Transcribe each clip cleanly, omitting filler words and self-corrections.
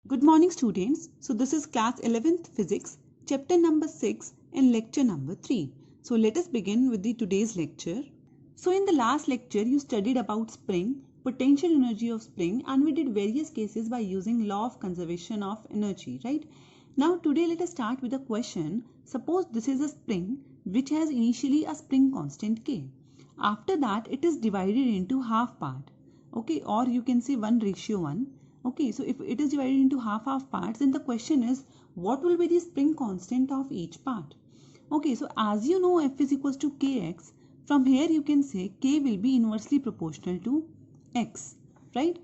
Good morning students. So this is class 11th physics, chapter number 6 and lecture number 3. So let us begin with the today's lecture. So in the last lecture you studied about spring, potential energy of spring, and we did various cases by using law of conservation of energy, right? Now today let us start with a question. Suppose this is a spring which has initially a spring constant K. After that it is divided into half part, okay, or you can say 1:1. Okay, so if it is divided into half parts, then the question is what will be the spring constant of each part? Okay, so as you know F is equals to Kx, from here you can say K will be inversely proportional to X, right?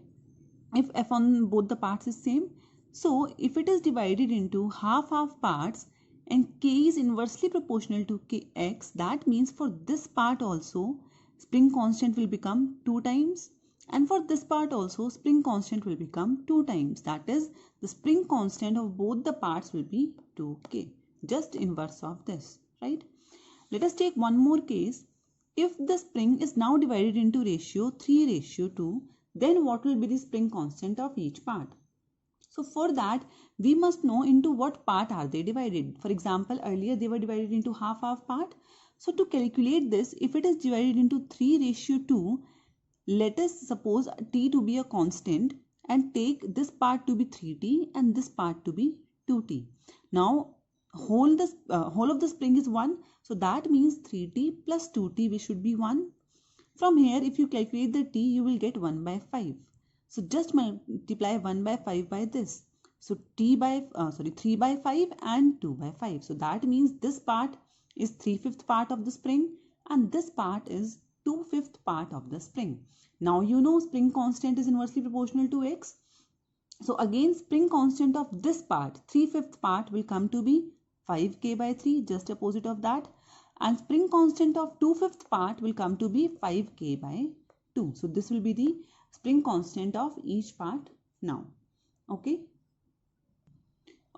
If F on both the parts is same. So if it is divided into half parts and K is inversely proportional to Kx, that means for this part also spring constant will become 2 times. And for this part also spring constant will become 2 times. That is, the spring constant of both the parts will be 2K. Just inverse of this, right? Let us take one more case. If the spring is now divided into ratio 3:2, then what will be the spring constant of each part? So for that, we must know into what part are they divided. For example, earlier they were divided into half part. So to calculate this, if it is divided into 3:2, let us suppose T to be a constant and take this part to be 3T and this part to be 2T. Now whole of the spring is 1. So that means 3T plus 2T we should be 1. From here if you calculate the T, you will get 1/5. So just multiply 1/5 by this. So 3/5 and 2/5. So that means this part is 3/5 part of the spring and this part is 2/5 part of the spring. Now you know spring constant is inversely proportional to X. So again spring constant of this part, 3/5 part, will come to be 5K/3, just opposite of that. And spring constant of 2/5 part will come to be 5K/2. So this will be the spring constant of each part now. Okay.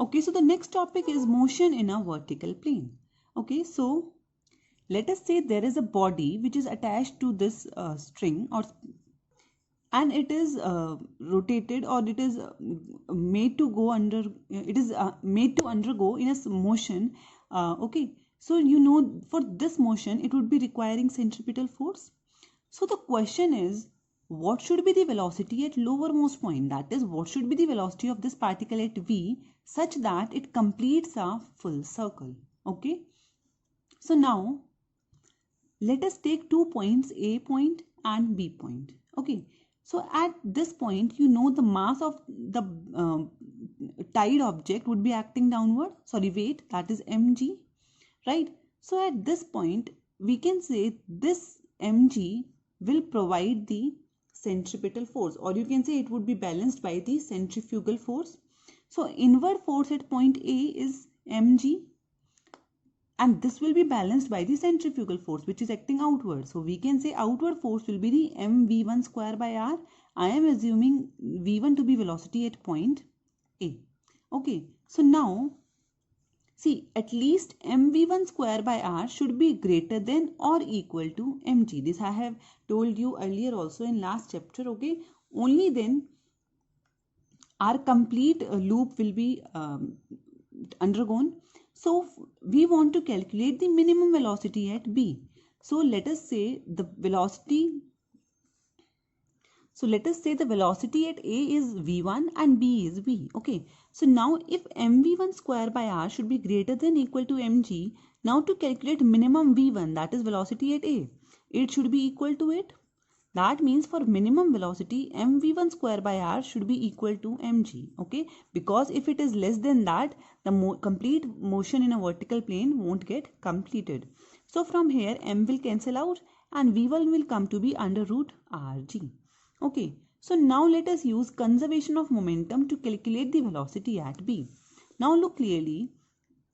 Okay, so the next topic is motion in a vertical plane. Okay, so let us say there is a body which is attached to this string, and it is rotated, or it is made to go under, it is made to undergo in a motion. Okay, so you know for this motion it would be requiring centripetal force. So the question is, what should be the velocity at lowermost point? That is, what should be the velocity of this particle at V such that it completes a full circle? Okay, so now let us take 2 points, A point and B point. Okay, so at this point you know the mass of the tied object would be acting downward, weight, that is mg, right? So at this point we can say this mg will provide the centripetal force, or you can say it would be balanced by the centrifugal force. So inward force at point A is mg, and this will be balanced by the centrifugal force which is acting outward. So we can say outward force will be the mv1 square by r. I am assuming v1 to be velocity at point A. Okay, so now see, at least mv1 square by r should be greater than or equal to mg. This I have told you earlier also in last chapter. Okay, only then our complete loop will be undergone. So we want to calculate the minimum velocity at B. So let us say the velocity at A is V1 and B is V. Okay, so now if mv1 square by r should be greater than equal to mg, now to calculate minimum V1, that is velocity at A, it should be equal to it. That means for minimum velocity, mv1 square by r should be equal to mg. Okay, because if it is less than that, the complete motion in a vertical plane won't get completed. So from here m will cancel out and v1 will come to be under root rg. Okay, so now let us use conservation of momentum to calculate the velocity at B. Now look clearly.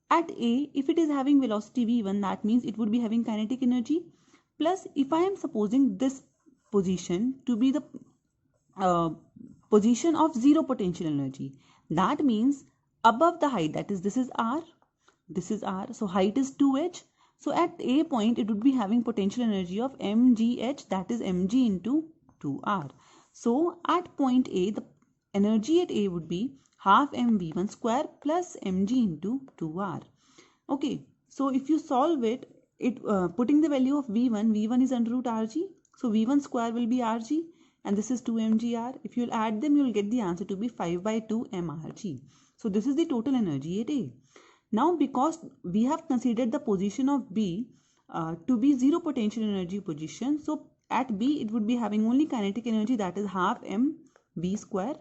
At A, if it is having velocity v1, that means it would be having kinetic energy. Plus, if I am supposing this position to be the position of zero potential energy, that means above the height, that is, this is r, so height is 2h. So at A point it would be having potential energy of mgh, that is mg into 2r. So at point A, the energy at A would be half mv1 square plus mg into 2r. Okay, so if you solve it, putting the value of v1 is under root rg, so v1 square will be rg and this is 2 mgr. If you'll add them, you'll get the answer to be 5 by 2 mrg. So this is the total energy at A. Now because we have considered the position of B to be zero potential energy position, so at B it would be having only kinetic energy, that is half mv square.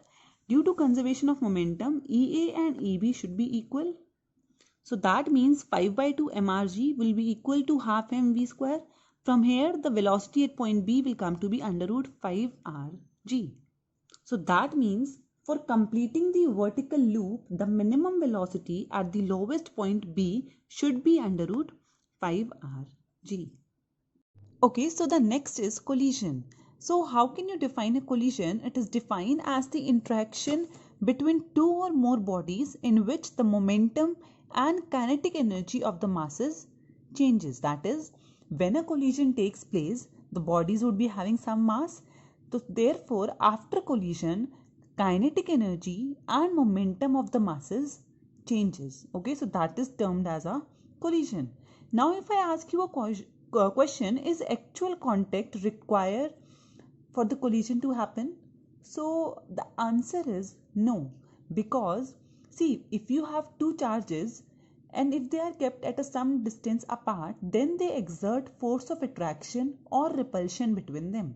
Due to conservation of momentum, EA and EB should be equal. So that means 5 by 2 mrg will be equal to half mv square. From here, the velocity at point B will come to be under root 5 rg. So that means for completing the vertical loop, the minimum velocity at the lowest point B should be under root 5 rg. Okay, so the next is collision. So how can you define a collision? It is defined as the interaction between two or more bodies in which the momentum and kinetic energy of the masses changes. That is, when a collision takes place, the bodies would be having some mass. So therefore, after collision, kinetic energy and momentum of the masses changes. Okay, so that is termed as a collision. Now, if I ask you a question, is actual contact required for the collision to happen? So the answer is no, because see, if you have two charges and if they are kept at some distance apart, then they exert force of attraction or repulsion between them.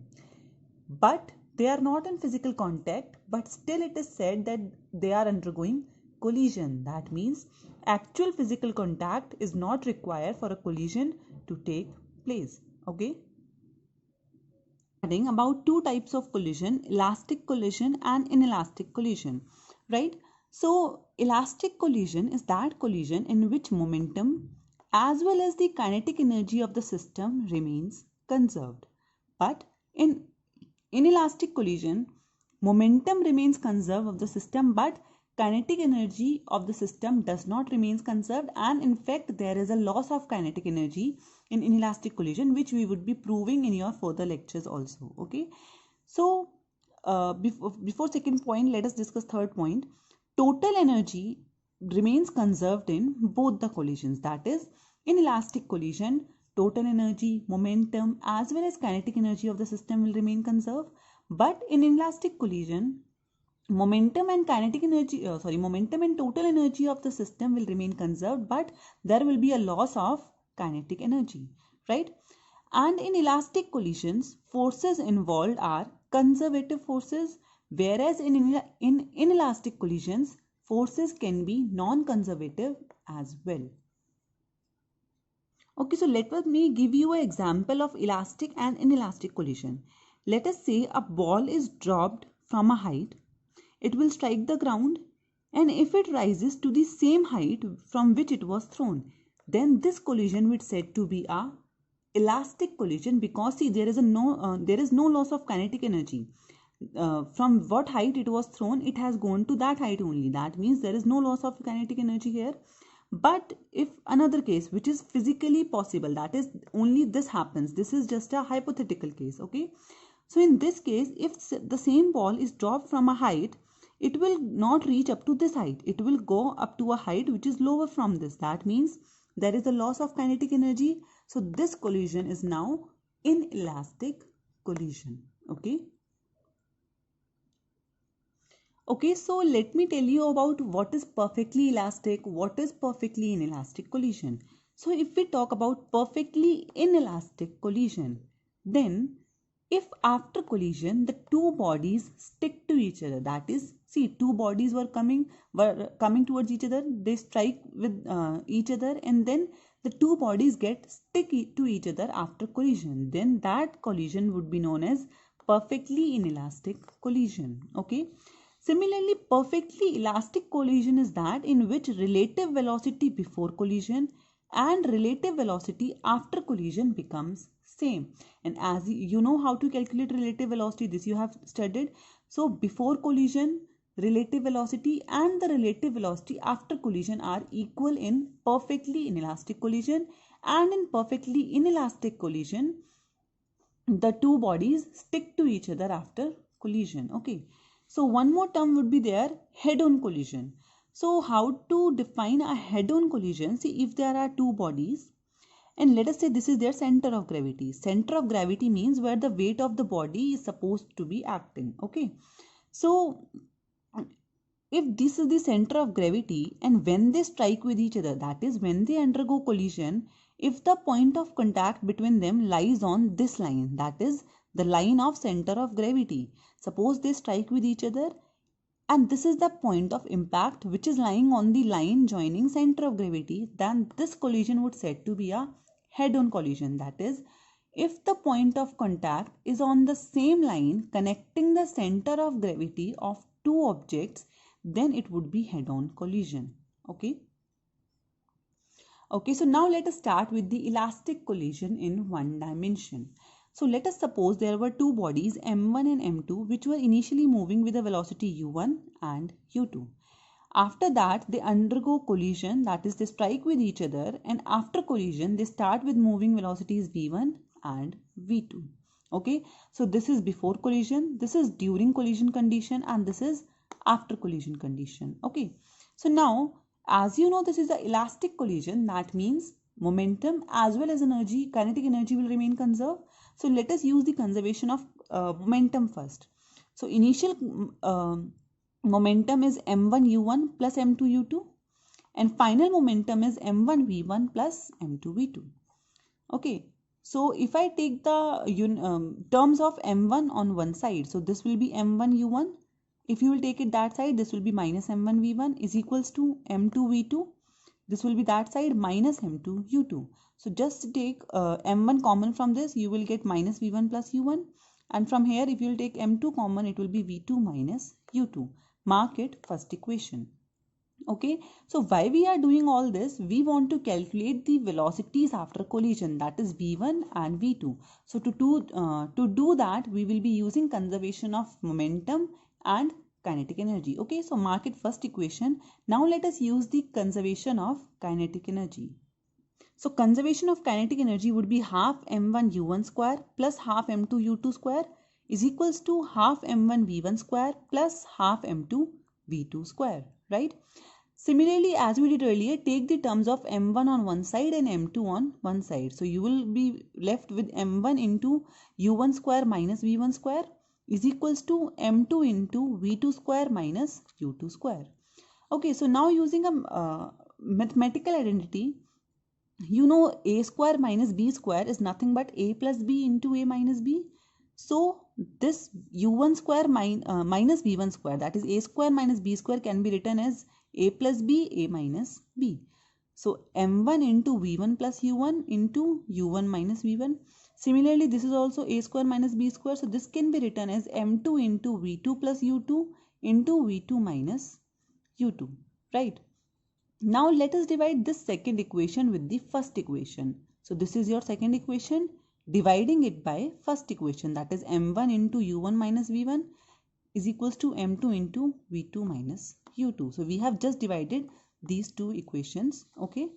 But they are not in physical contact, but still it is said that they are undergoing collision. That means actual physical contact is not required for a collision to take place. Okay. About two types of collision, elastic collision and inelastic collision, right? So elastic collision is that collision in which momentum as well as the kinetic energy of the system remains conserved. But in inelastic collision, momentum remains conserved of the system, but kinetic energy of the system does not remain conserved, and in fact there is a loss of kinetic energy in inelastic collision, which we would be proving in your further lectures also. Okay, so before second point, let us discuss third point. Total energy remains conserved in both the collisions. That is, in elastic collision, total energy, momentum as well as kinetic energy of the system will remain conserved, but in inelastic collision, momentum and total energy of the system will remain conserved, but there will be a loss of kinetic energy, right? And in elastic collisions, forces involved are conservative forces, whereas in inelastic collisions, forces can be non-conservative as well. Okay, so let me give you an example of elastic and inelastic collision. Let us say a ball is dropped from a height. It will strike the ground, and if it rises to the same height from which it was thrown, then this collision would said to be a elastic collision, because see, there is no loss of kinetic energy. From what height it was thrown, it has gone to that height only. That means there is no loss of kinetic energy here. But if another case which is physically possible, that is only this happens, this is just a hypothetical case. Okay, so in this case, if the same ball is dropped from a height, it will not reach up to this height, it will go up to a height which is lower from this. That means there is a loss of kinetic energy. So this collision is now inelastic collision. Okay, so let me tell you about what is perfectly elastic, what is perfectly inelastic collision. So if we talk about perfectly inelastic collision, then if after collision the two bodies stick to each other, that is, see, two bodies were coming towards each other, they strike with each other, and then the two bodies get stick to each other after collision, then that collision would be known as perfectly inelastic collision. Okay. Similarly, perfectly elastic collision is that in which relative velocity before collision and relative velocity after collision becomes same. And as you know how to calculate relative velocity, this you have studied. So before collision, relative velocity and the relative velocity after collision are equal in perfectly inelastic collision, and in perfectly inelastic collision, the two bodies stick to each other after collision. Okay. So one more term would be there, head-on collision. So how to define a head-on collision? See, if there are two bodies and let us say this is their center of gravity. Center of gravity means where the weight of the body is supposed to be acting. Okay. So if this is the center of gravity and when they strike with each other, that is when they undergo collision, if the point of contact between them lies on this line, that is the line of center of gravity. Suppose they strike with each other and this is the point of impact which is lying on the line joining center of gravity, then this collision would said to be a head-on collision. That is, if the point of contact is on the same line connecting the center of gravity of two objects, then it would be head-on collision. Okay. Okay, so now let us start with the elastic collision in one dimension. So let us suppose there were two bodies m1 and m2 which were initially moving with a velocity u1 and u2. After that they undergo collision, that is they strike with each other, and after collision they start with moving velocities v1 and v2. Okay, so this is before collision, this is during collision condition, and this is after collision condition. Okay, so now as you know this is the elastic collision, that means momentum as well as energy, kinetic energy will remain conserved. So let us use the conservation of momentum first. So initial momentum is m1 u1 plus m2 u2 and final momentum is m1 v1 plus m2 v2. Okay, so if I take the terms of m1 on one side, so this will be m1 u1. If you will take it that side, this will be minus m1 v1 is equals to m2 v2. This will be that side minus m2 u2. So just take m1 common from this, you will get minus v1 plus u1. And from here, if you will take m2 common, it will be v2 minus u2. Mark it first equation. Okay, so why we are doing all this? We want to calculate the velocities after collision, that is v1 and v2. So to do that, we will be using conservation of momentum and kinetic energy. Okay, so mark it first equation. Now let us use the conservation of kinetic energy. So conservation of kinetic energy would be half m1 u1 square plus half m2 u2 square is equals to half m1 v1 square plus half m2 v2 square, right? Similarly, as we did earlier, take the terms of m1 on one side and m2 on one side. So you will be left with m1 into u1 square minus v1 square is equals to m2 into v2 square minus u2 square. Okay, so now using a mathematical identity, you know a square minus b square is nothing but a plus b into a minus b. So this u1 square minus v1 square, that is a square minus b square, can be written as a plus b, a minus b. So m1 into v1 plus u1 into u1 minus v1. Similarly, this is also a square minus b square. So this can be written as m2 into v2 plus u2 into v2 minus u2, right? Now let us divide this second equation with the first equation. So this is your second equation, dividing it by first equation, that is m1 into u1 minus v1 is equals to m2 into v2 minus u2. So we have just divided these two equations. Okay,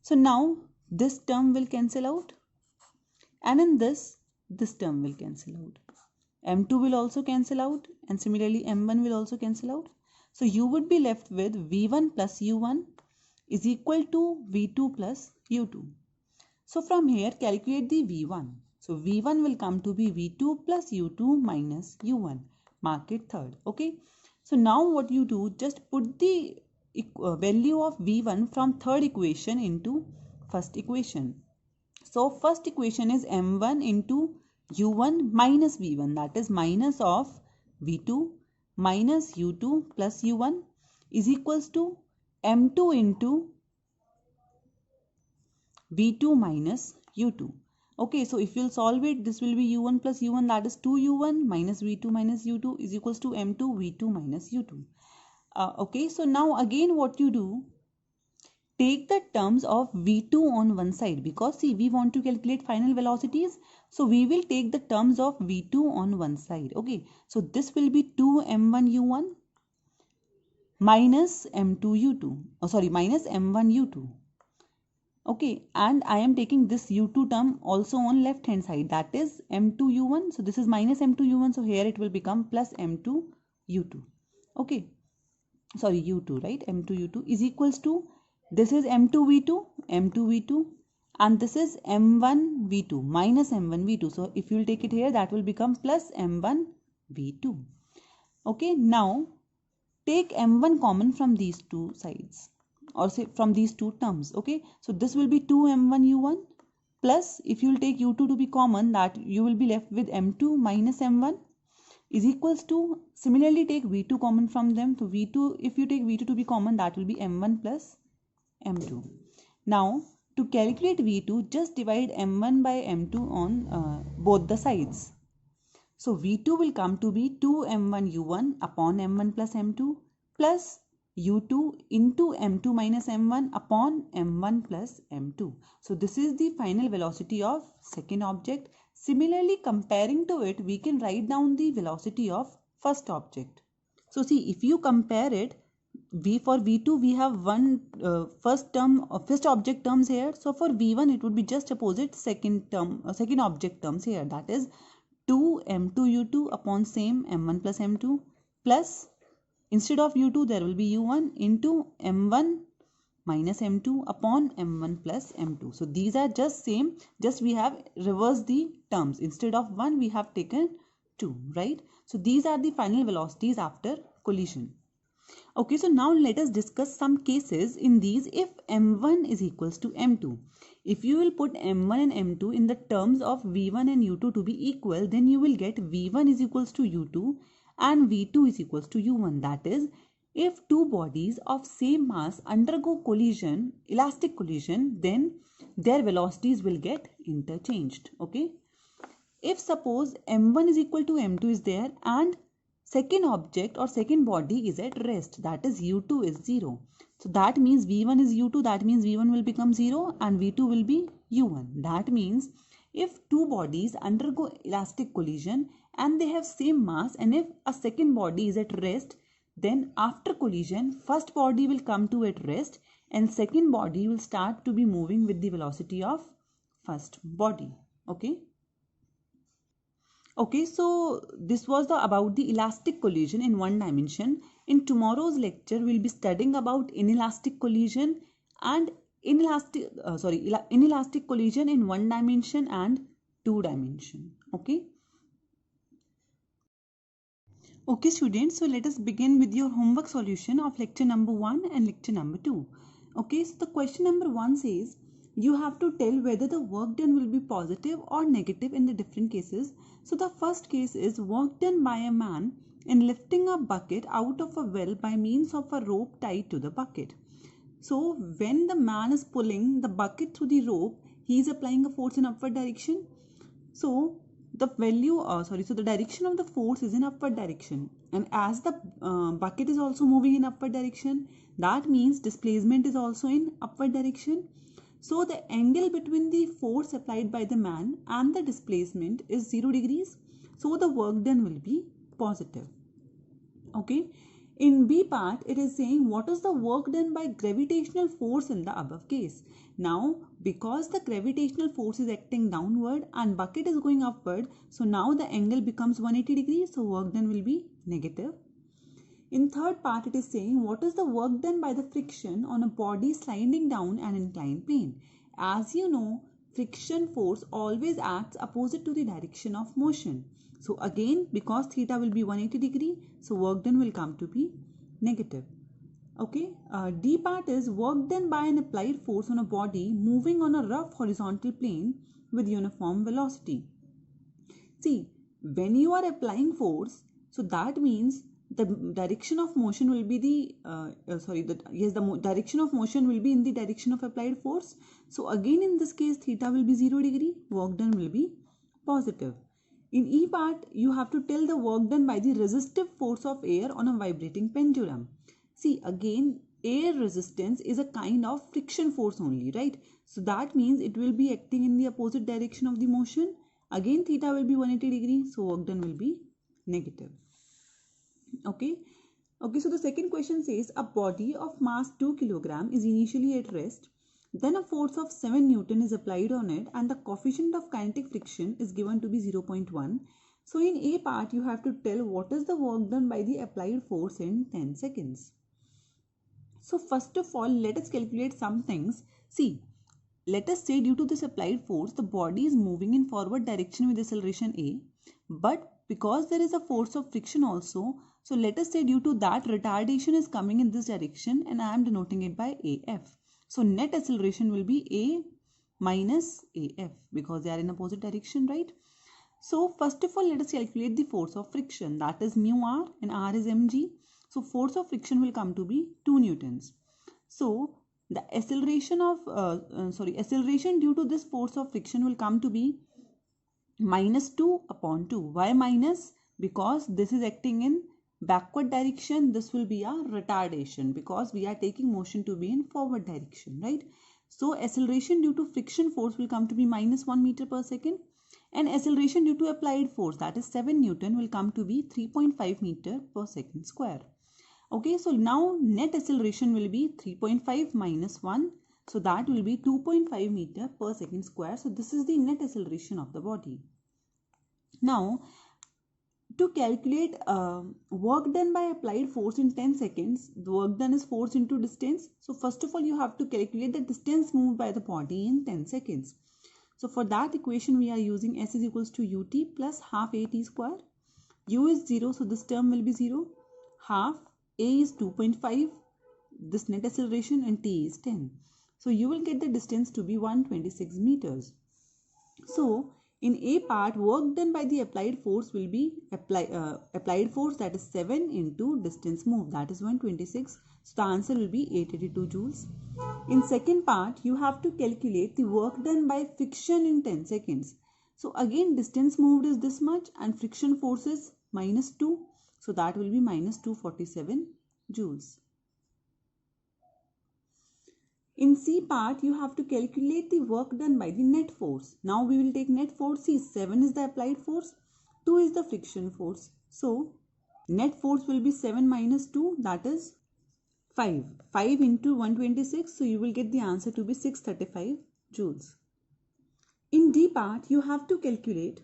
so now this term will cancel out, and in this term will cancel out. M2 will also cancel out, and similarly m1 will also cancel out. So you would be left with v1 plus u1 is equal to v2 plus u2. So from here calculate the v1. So v1 will come to be v2 plus u2 minus u1. Mark it third. Okay, so now what you do, just put the value of v1 from third equation into first equation. So first equation is m1 into u1 minus v1, that is minus of v2 minus u2 plus u1 is equals to m2 into v2 minus u2. Okay, so if you'll solve it, this will be u1 plus u1, that is 2u1 minus v2 minus u2 is equals to m2 v2 minus u2. Okay, so now again what you do, take the terms of v2 on one side, because see we want to calculate final velocities. So we will take the terms of v2 on one side. Okay, so this will be 2m1 u1 minus m2 u2, minus m1 u2. Okay, and I am taking this u2 term also on left hand side, that is m2 u1. So this is minus m2 u1, so here it will become plus m2 u2. Okay, sorry, u2, right? m2 u2 is equals to, this is m2 v2, and this is m1 v2 minus m1 v2. So if you will take it here, that will become plus m1 v2. Okay, now take m1 common from these two sides, or say from these two terms. Okay, so this will be 2 m1 u1 plus, if you will take u2 to be common, that you will be left with m2 minus m1 is equals to, similarly take v2 common from them. So v2, if you take v2 to be common, that will be m1 plus m2. Now to calculate v2, just divide m1 by m2 on both the sides. So v2 will come to be 2 m1 u1 upon m1 plus m2 plus u2 into m2 minus m1 upon m1 plus m2. So this is the final velocity of second object. Similarly, comparing to it, we can write down the velocity of first object. So see, if you compare it, for v2 we have one first term or first object terms here. So for v1 it would be just opposite second term, second object terms here, that is 2 m2 u2 upon same m1 plus m2 plus, instead of u2 there will be u1 into m1 minus m2 upon m1 plus m2. So these are just same, just we have reversed the terms. Instead of 1 we have taken 2, right? So these are the final velocities after collision. Okay, so now let us discuss some cases in these if m1 is equals to m2. If you will put m1 and m2 in the terms of v1 and u2 to be equal, then you will get v1 is equals to u2 and v2 is equals to u1. That is, if two bodies of same mass undergo collision, elastic collision, then their velocities will get interchanged. Okay. If suppose m1 is equal to m2 is there and second object or second body is at rest, that is u2 is 0. So that means v1 is u2, that means v1 will become 0 and v2 will be u1. That means if two bodies undergo elastic collision and they have same mass, and if a second body is at rest, then after collision first body will come to at rest and second body will start to be moving with the velocity of first body. Okay. Okay, so this was about the elastic collision in one dimension. In tomorrow's lecture, we'll be studying about inelastic collision and inelastic collision in one dimension and two dimension. Okay. Okay, students. So let us begin with your homework solution of lecture number 1 and lecture number 2. Okay, so the question number 1 says you have to tell whether the work done will be positive or negative in the different cases. So the first case is work done by a man in lifting a bucket out of a well by means of a rope tied to the bucket. So when the man is pulling the bucket through the rope, he is applying a force in upward direction. So the the direction of the force is in upward direction, and as the bucket is also moving in upward direction, that means displacement is also in upward direction. So the angle between the force applied by the man and the displacement is 0 degrees. So the work done will be positive. Okay. In B part, it is saying what is the work done by gravitational force in the above case. Now, because the gravitational force is acting downward and bucket is going upward, so now the angle becomes 180 degrees. So work done will be negative. In third part, it is saying what is the work done by the friction on a body sliding down an inclined plane. As you know, friction force always acts opposite to the direction of motion. So again, because theta will be 180 degree, so work done will come to be negative. Okay, D part is work done by an applied force on a body moving on a rough horizontal plane with uniform velocity. See, when you are applying force, so that means the direction of motion will be the direction of motion will be in the direction of applied force. So again in this case theta will be 0 degree, work done will be positive. In E part, you have to tell the work done by the resistive force of air on a vibrating pendulum. See, again air resistance is a kind of friction force only, right? So that means it will be acting in the opposite direction of the motion. Again theta will be 180 degree, so work done will be negative. Okay. Okay, so the second question says a body of mass 2 kg is initially at rest. Then a force of 7 Newton is applied on it and the coefficient of kinetic friction is given to be 0.1. So in A part, you have to tell what is the work done by the applied force in 10 seconds. So first of all, let us calculate some things. See, let us say due to this applied force, the body is moving in forward direction with acceleration A. But because there is a force of friction also, so let us say due to that retardation is coming in this direction and I am denoting it by AF. So net acceleration will be A minus AF because they are in opposite direction, right? So first of all, let us calculate the force of friction, that is mu r and r is mg. So force of friction will come to be 2 newtons. So the acceleration due to this force of friction will come to be minus 2 upon 2. Why minus? Because this is acting in backward direction. This will be a retardation because we are taking motion to be in forward direction, right? So acceleration due to friction force will come to be minus 1 meter per second. And acceleration due to applied force, that is 7 Newton, will come to be 3.5 meter per second square. Okay, so now net acceleration will be 3.5 minus 1. So that will be 2.5 meter per second square. So this is the net acceleration of the body. Now, to calculate work done by applied force in 10 seconds, the work done is force into distance. So first of all, you have to calculate the distance moved by the body in 10 seconds. So for that equation, we are using S is equals to ut plus half at square. U is 0, so this term will be 0. Half A is 2.5, this net acceleration, and T is 10. So you will get the distance to be 126 meters. So in A part, work done by the applied force will be applied force, that is 7 into distance moved, that is 126. So the answer will be 882 joules. In second part, you have to calculate the work done by friction in 10 seconds. So again, distance moved is this much and friction force is minus 2. So that will be minus 247 joules. In C part, you have to calculate the work done by the net force. Now we will take net force. See, 7 is the applied force, 2 is the friction force. So net force will be 7 minus 2, that is 5. 5 into 126, so you will get the answer to be 635 joules. In D part, you have to calculate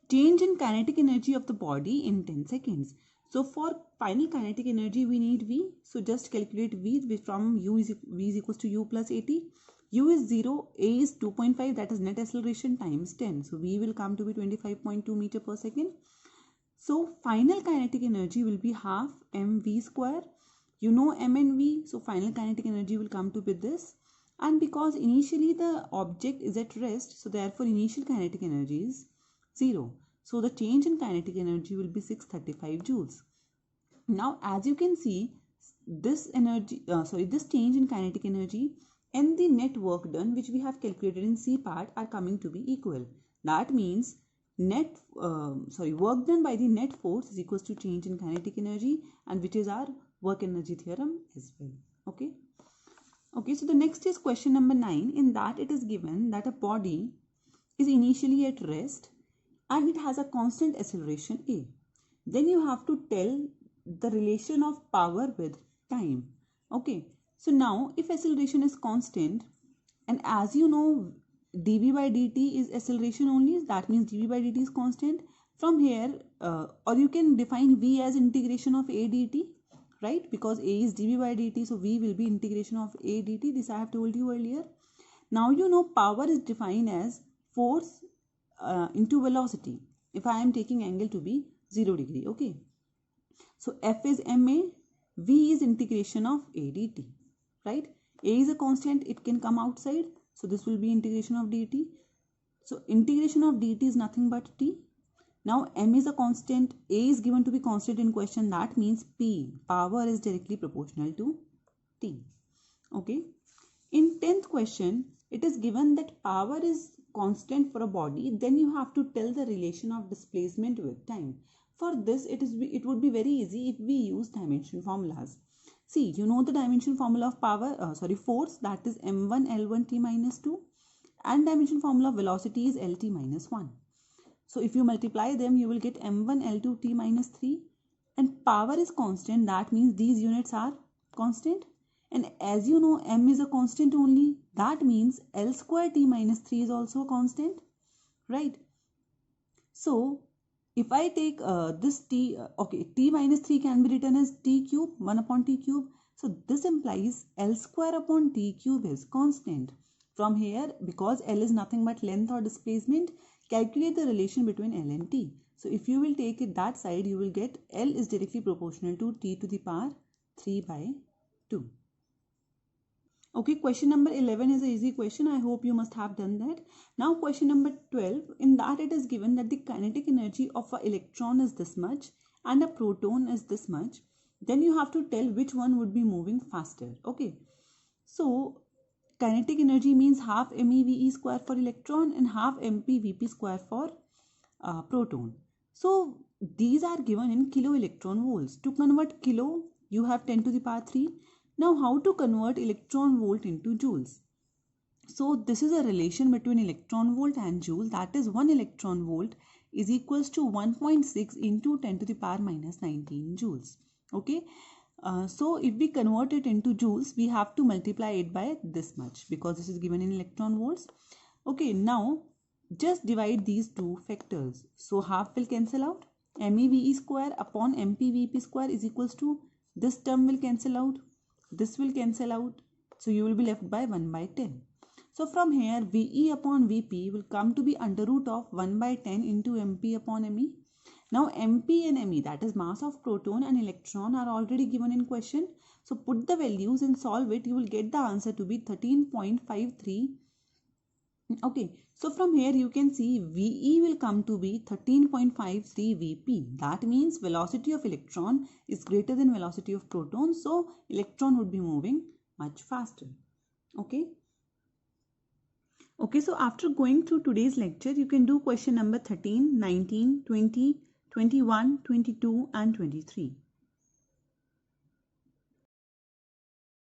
change in kinetic energy of the body in 10 seconds. So for final kinetic energy, we need V. So just calculate V from V is equals to U plus AT. U is 0, A is 2.5, that is net acceleration times 10. So V will come to be 25.2 meter per second. So final kinetic energy will be half mv square. You know m and v, so final kinetic energy will come to be this. And because initially the object is at rest, so therefore initial kinetic energy is 0. So the change in kinetic energy will be 635 joules. Now as you can see, this change in kinetic energy and the net work done, which we have calculated in C part, are coming to be equal. That means work done by the net force is equals to change in kinetic energy, and which is our work energy theorem as well. Okay, so the next is question number 9. In that it is given that a body is initially at rest and it has a constant acceleration A. Then you have to tell the relation of power with time. Okay, so now if acceleration is constant, and as you know dv by dt is acceleration only, that means dv by dt is constant. From here or you can define v as integration of a dt, right? Because a is dv by dt, so v will be integration of a dt. This I have told you earlier. Now you know power is defined as force into velocity if I am taking angle to be 0 degree. Okay, so F is ma, V is integration of a dt, right? A is a constant, it can come outside, so this will be integration of dt. So integration of dt is nothing but t. Now m is a constant, a is given to be constant in question, that means p, power, is directly proportional to t. Okay, in 10th question it is given that power is constant for a body, then you have to tell the relation of displacement with time. For this it would be very easy if we use dimension formulas. See, you know the dimension formula of force, that is m1 l1 t minus 2, and dimension formula of velocity is lt minus 1. So if you multiply them, you will get m1 l2 t minus 3, and power is constant, that means these units are constant. And as you know, m is a constant only, that means L square t minus 3 is also a constant, right? So if I take this t, t minus 3 can be written as t cube, 1 upon t cube. So this implies L square upon t cube is constant. From here, because L is nothing but length or displacement, calculate the relation between L and t. So if you will take it that side, you will get L is directly proportional to t to the power 3 by 2. Okay, question number 11 is an easy question. I hope you must have done that. Now question number 12, in that it is given that the kinetic energy of an electron is this much and a proton is this much. Then you have to tell which one would be moving faster. Okay, so kinetic energy means half MeVe square for electron and half MpVp square for proton. So these are given in kilo electron volts. To convert kilo, you have 10 to the power 3. Now how to convert electron volt into joules? So this is a relation between electron volt and joule, that is 1 electron volt is equals to 1.6 into 10 to the power minus 19 joules. Okay, so if we convert it into joules, we have to multiply it by this much because this is given in electron volts. Okay, now just divide these two factors. So half will cancel out. MeVe square upon MpVp square is equals to, this term will cancel out, this will cancel out, so you will be left by 1 by 10. So from here Ve upon Vp will come to be under root of 1 by 10 into Mp upon Me. Now Mp and Me, that is mass of proton and electron, are already given in question. So put the values and solve it, you will get the answer to be 13.53. Okay, so from here you can see Ve will come to be 13.53 Vp. That means velocity of electron is greater than velocity of proton. So electron would be moving much faster. Okay. Okay, so after going through today's lecture, you can do question number 13, 19, 20, 21, 22 and 23.